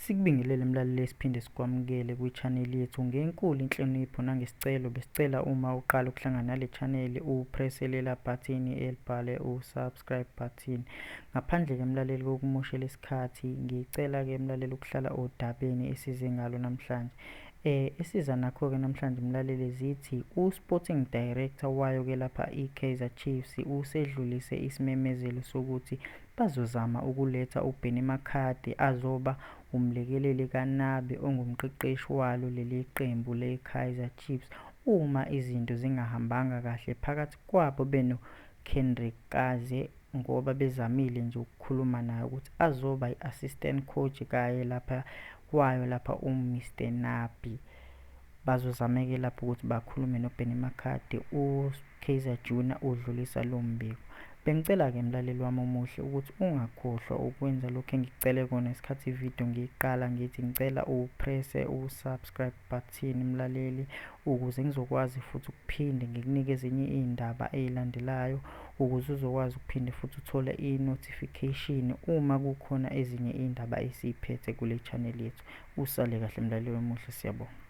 Sikubingelele mlaleli esiphinde sikwamukele kwi-channel yethu ngenkulu inhlonipho nangesicelo. Besicela uma uqala ukuhlangana nale channel upress lela button elibhale u-subscribe button. Ngaphandle ke mlaleli kokumoshela isikhathi, ngicela ke mlaleli ukuhlala odabeni esize ngalo namhlanje. Esiza nakho ke namhlanje mlaleli zithi u-sporting director wayo ke lapha i-Kaizer Chiefs usedlulise isimemezelo sokuthi bazozama ukuletha uBenny McCarthy azoba umlekeleli kaNabi ongumqeqeshi walo leli qembu le-Kaizer Chiefs uma izinto zingahambanga kahle phakathi kwabo beno-Kendrick Kaze, ngoba bezamile nje ukukhuluma naye ukuthi azoba i-assistant coach kaye lapha wayo lapha Mr Nabi. Bazozameke lapho ukuthi bakhulume noBenny McCarthy. uKaizer Junior udlulisa lo mbiko. Bengicela ke mlaleli wami omuhle ukuthi ungakhohlwa ukwenza lokho engikucele kona isikhathi ivideo ngiyiqala ngithi ngicela upress u-subscribe button mlaleli, ukuze ngizokwazi futhi ukuphinde ngikunikeze ezinye izindaba ezilandelayo, ukuze uzokwazi ukuphinde futhi uthole i-notification uma kukhona ezinye izindaba esiziphethe kule channel yethu. Usale kahle mlaleli omuhle, siyabonga.